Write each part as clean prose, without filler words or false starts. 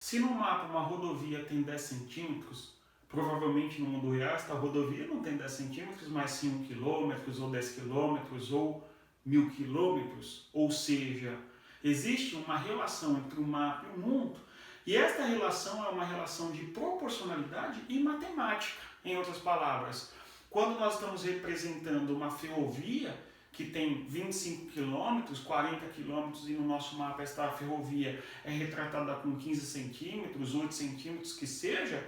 Se no mapa uma rodovia tem 10 centímetros, provavelmente no mundo real esta rodovia não tem 10 centímetros, mas sim 1 quilômetro, ou 10 quilômetros, ou 1000 quilômetros. Ou seja, existe uma relação entre o mapa e o mundo, e esta relação é uma relação de proporcionalidade e matemática. Em outras palavras, quando nós estamos representando uma ferrovia que tem 25 quilômetros, 40 quilômetros, e no nosso mapa esta ferrovia é retratada com 15 centímetros, 8 centímetros, que seja,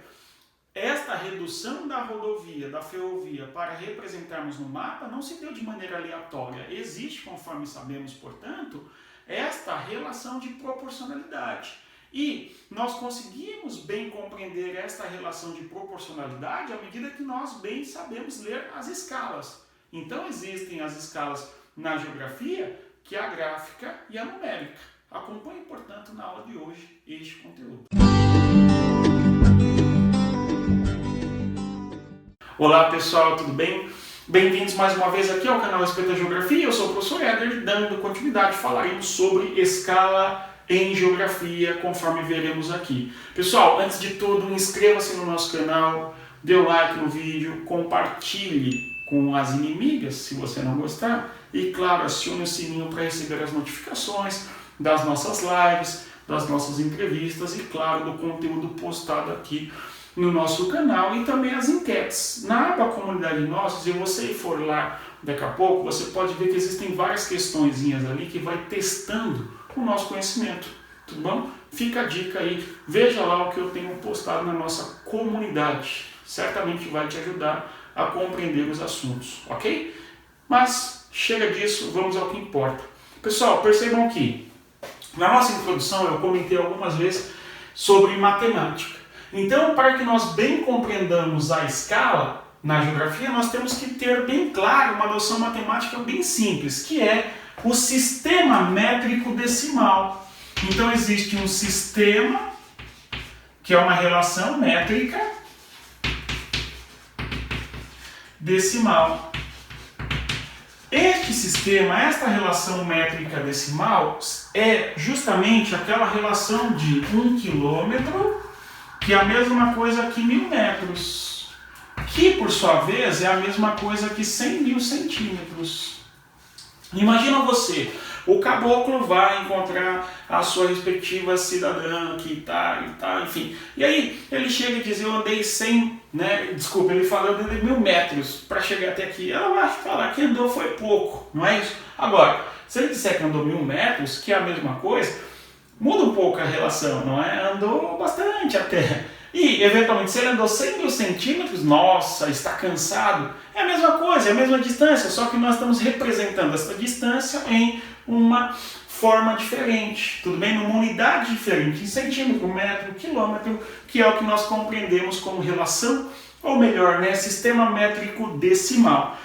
esta redução da rodovia, da ferrovia, para representarmos no mapa, não se deu de maneira aleatória. Existe, conforme sabemos, portanto, esta relação de proporcionalidade. E nós conseguimos bem compreender esta relação de proporcionalidade à medida que nós bem sabemos ler as escalas. Então existem as escalas na geografia, que é a gráfica e a numérica. Acompanhe, portanto, na aula de hoje este conteúdo. Olá pessoal, tudo bem? Bem-vindos mais uma vez aqui ao canal Respeita a Geografia. Eu sou o professor Éder, dando continuidade, falaremos sobre escala em geografia, conforme veremos aqui. Pessoal, antes de tudo, inscreva-se no nosso canal, dê o like no vídeo, compartilhe com as inimigas, se você não gostar, e claro, acione o sininho para receber as notificações das nossas lives, das nossas entrevistas e claro, do conteúdo postado aqui no nosso canal e também as enquetes. Na aba Comunidade Nossos, se você for lá daqui a pouco, você pode ver que existem várias questõezinhas ali que vai testando o nosso conhecimento, tudo bom? Fica a dica aí, veja lá o que eu tenho postado na nossa comunidade, certamente vai te ajudar a compreender os assuntos, ok? Mas chega disso, vamos ao que importa. Pessoal, percebam que na nossa introdução eu comentei algumas vezes sobre matemática. Então, para que nós bem compreendamos a escala na geografia, nós temos que ter bem claro uma noção matemática bem simples, que é o sistema métrico decimal. Então existe um sistema, que é uma relação métrica decimal. Este sistema, esta relação métrica decimal, é justamente aquela relação de 1 quilômetro, que é a mesma coisa que 1000 metros, que por sua vez é a mesma coisa que 100.000 centímetros. Imagina você, o caboclo vai encontrar a sua respectiva cidadã que tá, enfim. E aí ele chega e diz, eu andei 100, Desculpa, ele fala, eu andei 1000 metros para chegar até aqui. Ela vai falar que andou foi pouco, não é isso? Agora, se ele disser que andou 1000 metros, que é a mesma coisa, muda um pouco a relação, não é? Andou bastante até. E, eventualmente, se ele andou 100.000 centímetros, nossa, está cansado. É a mesma coisa, é a mesma distância, só que nós estamos representando essa distância em uma forma diferente, tudo bem? Numa unidade diferente, em centímetro, metro, quilômetro, que é o que nós compreendemos como relação, ou melhor, sistema métrico decimal.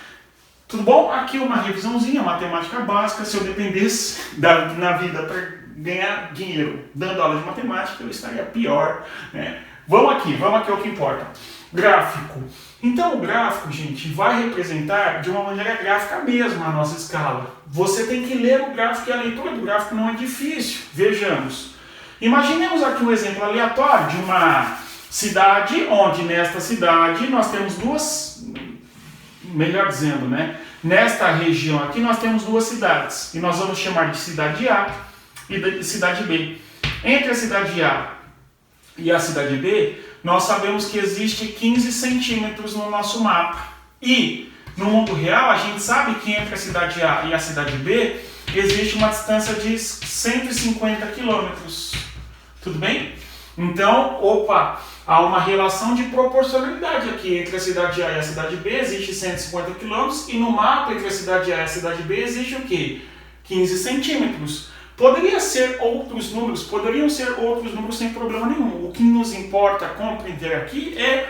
Tudo bom? Aqui uma revisãozinha, matemática básica. Se eu dependesse na vida para ganhar dinheiro dando aula de matemática, eu estaria pior, né? Vamos aqui ao que importa. Gráfico. Então o gráfico, gente, vai representar de uma maneira gráfica mesmo a nossa escala. Você tem que ler o gráfico e a leitura do gráfico não é difícil. Vejamos. Imaginemos aqui um exemplo aleatório de uma cidade, onde nesta cidade nós temos nesta região aqui nós temos duas cidades. E nós vamos chamar de cidade A e de cidade B. Entre a cidade A e a cidade B, nós sabemos que existe 15 centímetros no nosso mapa. E no mundo real, a gente sabe que entre a cidade A e a cidade B, existe uma distância de 150 quilômetros. Tudo bem? Então, há uma relação de proporcionalidade aqui. Entre a cidade A e a cidade B, existe 150 quilômetros. E no mapa, entre a cidade A e a cidade B, existe o quê? 15 centímetros. Poderiam ser outros números sem problema nenhum. O que nos importa compreender aqui é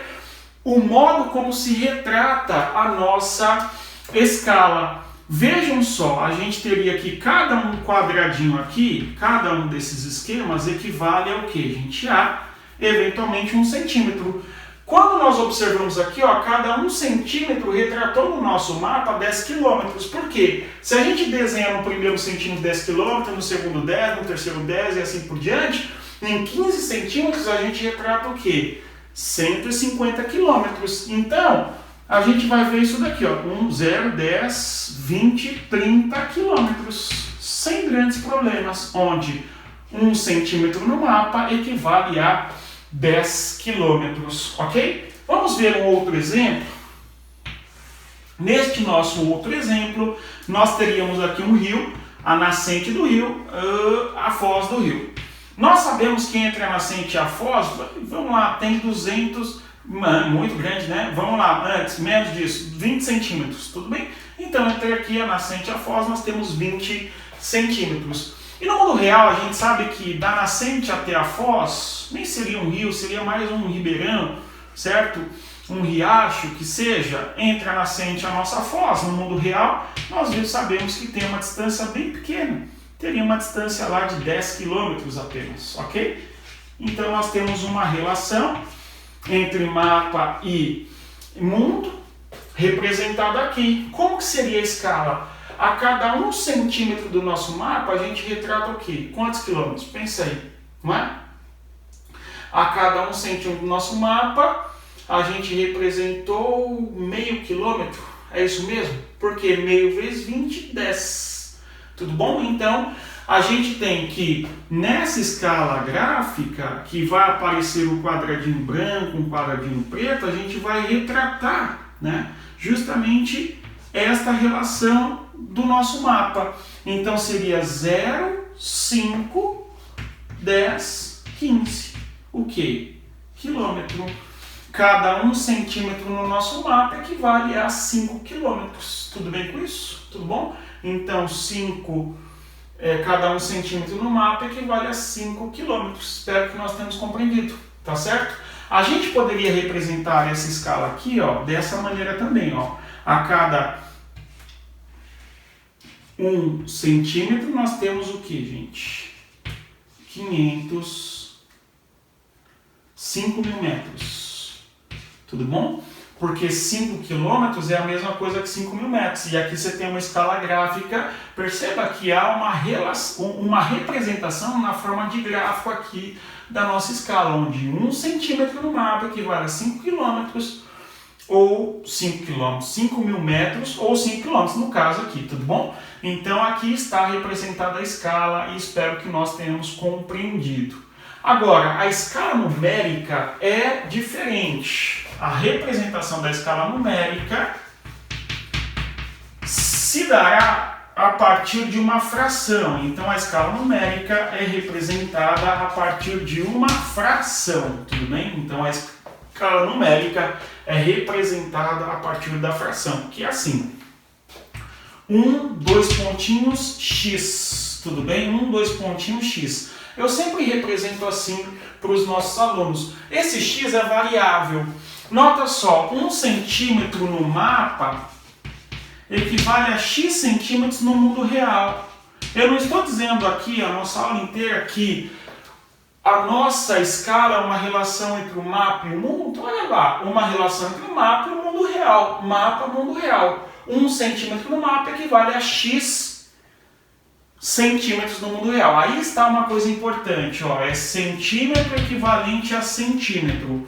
o modo como se retrata a nossa escala. Vejam só, a gente teria aqui cada um quadradinho aqui, cada um desses esquemas equivale ao que, gente? A, eventualmente, 1 centímetro. Quando nós observamos aqui, cada 1 centímetro retratou no nosso mapa 10 quilômetros. Por quê? Se a gente desenha no primeiro centímetro 10 quilômetros, no segundo 10, no terceiro 10 e assim por diante, Em 15 centímetros a gente retrata o quê? 150 quilômetros. Então, a gente vai ver isso daqui, ó, 1, 0, 10, 20, 30 quilômetros, sem grandes problemas, onde 1 centímetro no mapa equivale a 10 quilômetros, ok? Vamos ver um outro exemplo. Neste nosso outro exemplo, nós teríamos aqui um rio, a nascente do rio, a foz do rio. Nós sabemos que entre a nascente e a foz, vamos lá, tem 200, muito grande, né? Vamos lá, antes, menos disso, 20 centímetros, tudo bem? Então, entre aqui a nascente e a foz, nós temos 20 centímetros. E no mundo real, a gente sabe que da nascente até a foz, nem seria um rio, seria mais um ribeirão, certo? Um riacho que seja, entre a nascente e a nossa foz. No mundo real, nós sabemos que tem uma distância bem pequena. Teria uma distância lá de 10 quilômetros apenas, ok? Então nós temos uma relação entre mapa e mundo, representada aqui. Como que seria a escala? A cada 1 centímetro do nosso mapa, a gente retrata o quê? Quantos quilômetros? Pensa aí, não é? A cada 1 centímetro do nosso mapa, a gente representou meio quilômetro. É isso mesmo? Porque meio vezes 20, 10. Tudo bom? Então, a gente tem que, nessa escala gráfica, que vai aparecer um quadradinho branco, um quadradinho preto, a gente vai retratar, né, justamente esta relação do nosso mapa. Então, seria 0, 5, 10, 15. O quê? Quilômetro. Cada 1 centímetro no nosso mapa equivale a 5 quilômetros. Tudo bem com isso? Tudo bom? Então, cada 1 centímetro no mapa equivale a 5 quilômetros. Espero que nós tenhamos compreendido. Tá certo? A gente poderia representar essa escala aqui, ó, dessa maneira também. Ó. A cada 1 centímetro nós temos o que, gente? 5 mil metros. Tudo bom? Porque 5 quilômetros é a mesma coisa que 5 mil metros. E aqui você tem uma escala gráfica. Perceba que há uma representação na forma de gráfico aqui da nossa escala, onde 1 centímetro no mapa equivale a 5 quilômetros, ou 5 quilômetros, 5 mil metros, ou 5 quilômetros no caso aqui, tudo bom? Então aqui está representada a escala e espero que nós tenhamos compreendido. Agora, a escala numérica é diferente. A representação da escala numérica se dará a partir de uma fração. Então, a escala numérica é representada a partir de uma fração, tudo bem? Então, a escala numérica é representada a partir da fração, que é assim. 1, 2 pontinhos, x, tudo bem? 1, 2 pontinhos, x. Eu sempre represento assim para os nossos alunos. Esse x é variável. Nota só, 1 centímetro no mapa equivale a x centímetros no mundo real. Eu não estou dizendo aqui, a nossa aula inteira, que a nossa escala é uma relação entre o mapa e o mundo. Olha lá, uma relação entre o mapa e o mundo real. Mapa, mundo real. 1 centímetro no mapa equivale a x centímetros no mundo real. Aí está uma coisa importante, ó, é centímetro equivalente a centímetro.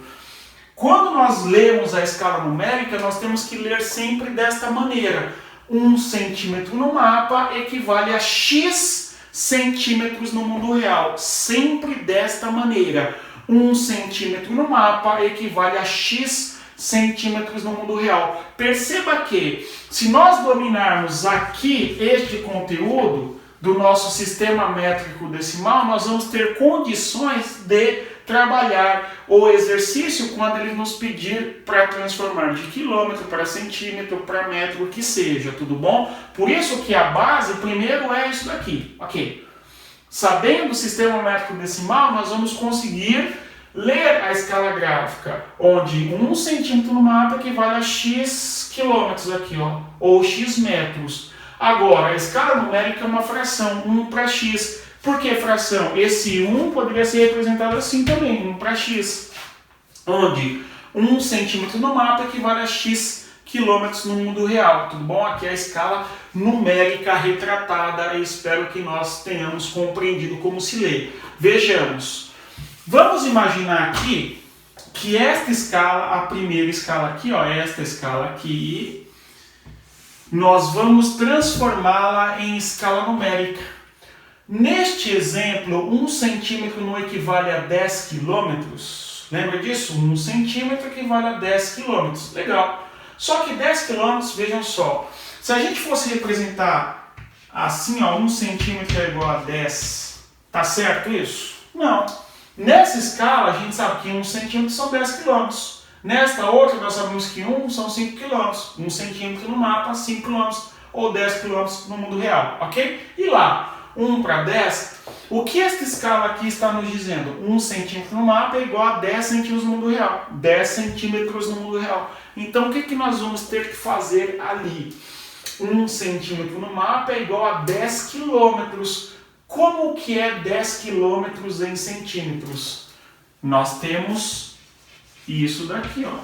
Quando nós lemos a escala numérica, nós temos que ler sempre desta maneira. 1 centímetro no mapa equivale a x centímetros no mundo real. Sempre desta maneira. 1 centímetro no mapa equivale a x centímetros no mundo real. Perceba que, se nós dominarmos aqui este conteúdo do nosso sistema métrico decimal, nós vamos ter condições de trabalhar o exercício quando ele nos pedir para transformar de quilômetro para centímetro, para metro, o que seja, tudo bom? Por isso que a base primeiro é isso daqui, ok? Sabendo o sistema métrico decimal, nós vamos conseguir ler a escala gráfica, onde 1 centímetro no mapa equivale a x quilômetros aqui, ó, ou x metros. Agora, a escala numérica é uma fração, 1 para x. Por que fração? Esse 1 poderia ser representado assim também, 1 para x. Onde 1 centímetro no mapa equivale a x quilômetros no mundo real. Tudo bom? Aqui é a escala numérica retratada. Eu espero que nós tenhamos compreendido como se lê. Vejamos. Vamos imaginar aqui que esta escala, a primeira escala aqui, ó, esta escala aqui, nós vamos transformá-la em escala numérica. Neste exemplo, 1 centímetro não equivale a 10 quilômetros. Lembra disso? 1 centímetro equivale a 10 quilômetros. Legal. Só que 10 quilômetros, vejam só, se a gente fosse representar assim, ó, 1 centímetro é igual a 10, tá certo isso? Não. Nessa escala, a gente sabe que 1 centímetro são 10 quilômetros. Nesta outra, nós sabemos que 1 são 5 quilômetros. 1 centímetro no mapa, 5 quilômetros, ou 10 quilômetros no mundo real, ok? E lá, 1 para 10, o que esta escala aqui está nos dizendo? 1 centímetro no mapa é igual a 10 centímetros no mundo real. 10 centímetros no mundo real. Então, o que nós vamos ter que fazer ali? 1 centímetro no mapa é igual a 10 quilômetros. Como que é 10 quilômetros em centímetros? Nós temos isso daqui, ó.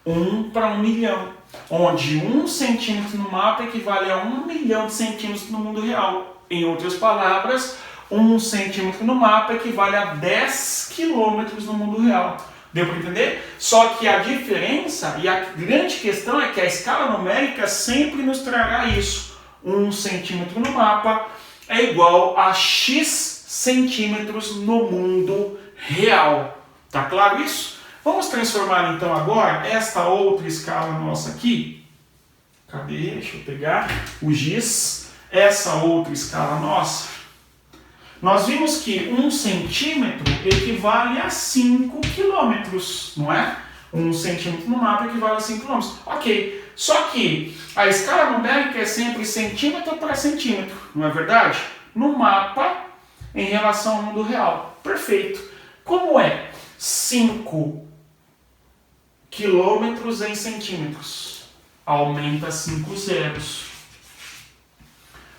1 para 1 milhão. Onde 1 centímetro no mapa equivale a 1 milhão de centímetros no mundo real. Em outras palavras, 1 centímetro no mapa equivale a 10 quilômetros no mundo real. Deu para entender? Só que a diferença e a grande questão é que a escala numérica sempre nos trará isso. 1 centímetro no mapa é igual a X centímetros no mundo real. Tá claro isso? Vamos transformar então agora esta outra escala nossa aqui. Cadê? Deixa eu pegar o giz. Essa outra escala nossa. Nós vimos que 1 centímetro equivale a 5 quilômetros, não é? 1 centímetro no mapa equivale a 5 quilômetros. Ok. Só que a escala numérica é sempre centímetro para centímetro, não é verdade? No mapa, em relação ao mundo real. Perfeito. Como é 5 quilômetros em centímetros? Aumenta 5 zeros.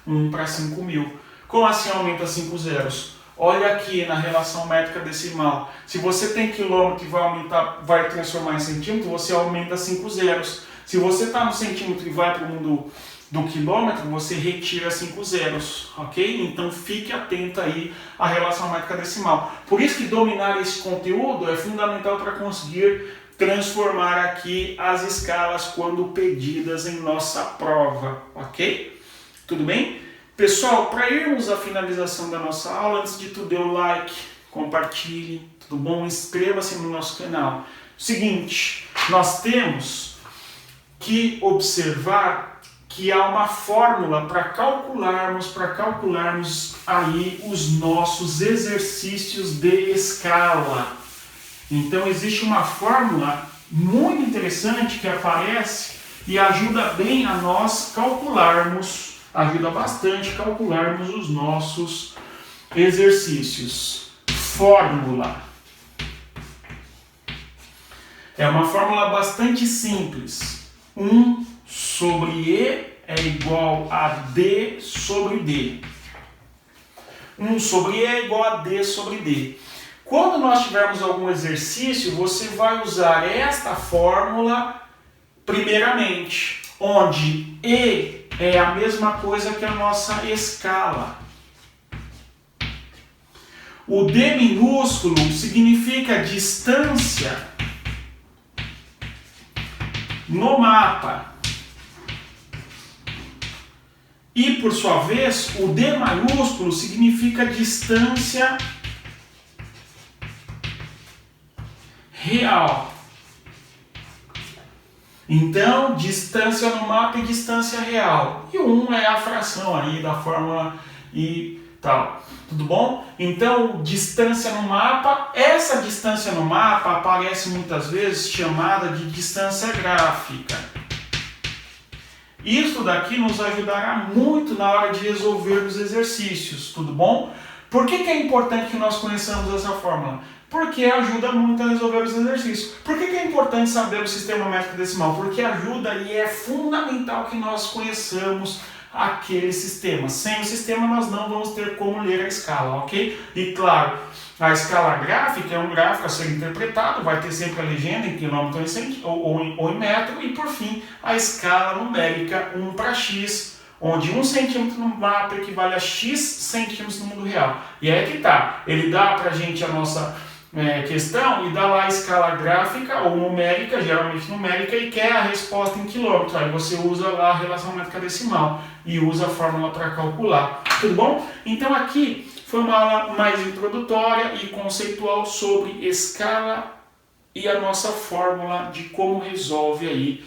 1 para 5 mil. Como assim aumenta 5 zeros? Olha aqui na relação métrica decimal. Se você tem quilômetro e vai transformar em centímetro, você aumenta 5 zeros. Se você está no centímetro e vai para o mundo do quilômetro, você retira 5 zeros, ok? Então fique atento aí à relação métrica decimal. Por isso que dominar esse conteúdo é fundamental para conseguir transformar aqui as escalas quando pedidas em nossa prova, ok? Tudo bem? Pessoal, para irmos à finalização da nossa aula, antes de tudo dê o like, compartilhe, tudo bom? Inscreva-se no nosso canal. Seguinte, nós temos que observar que há uma fórmula para calcularmos aí os nossos exercícios de escala. Então existe uma fórmula muito interessante que aparece e ajuda bem a nós calcularmos, ajuda bastante a calcularmos os nossos exercícios. Fórmula. É uma fórmula bastante simples. 1 sobre E é igual a D sobre D. 1 sobre E é igual a D sobre D. Quando nós tivermos algum exercício, você vai usar esta fórmula primeiramente, onde E é a mesma coisa que a nossa escala. O D minúsculo significa distância no mapa. E, por sua vez, o D maiúsculo significa distância real. Então, distância no mapa e distância real. E o 1 é a fração aí da fórmula e tal. Tudo bom? Então, distância no mapa. Essa distância no mapa aparece muitas vezes chamada de distância gráfica. Isso daqui nos ajudará muito na hora de resolver os exercícios. Tudo bom? Por que é importante que nós conheçamos essa fórmula? Porque ajuda muito a resolver os exercícios. Por que é importante saber o sistema métrico decimal? Porque ajuda e é fundamental que nós conheçamos aquele sistema. Sem o sistema nós não vamos ter como ler a escala, ok? E claro, a escala gráfica é um gráfico a ser interpretado, vai ter sempre a legenda em quilômetro ou em metro, e por fim a escala numérica 1 para x, onde 1 centímetro no mapa equivale a x centímetros no mundo real. E aí que tá, ele dá pra gente a nossa questão e dá lá a escala gráfica ou numérica, geralmente numérica, e quer a resposta em quilômetros. Aí você usa lá a relação métrica decimal e usa a fórmula para calcular. Tudo bom? Então aqui foi uma aula mais introdutória e conceitual sobre escala e a nossa fórmula de como resolve aí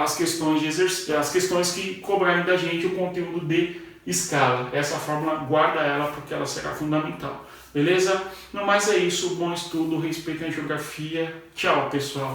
as questões as questões que cobrarem da gente o conteúdo de escala. Essa fórmula, guarda ela porque ela será fundamental. Beleza? No mais é isso, bom estudo, respeito à geografia. Tchau, pessoal!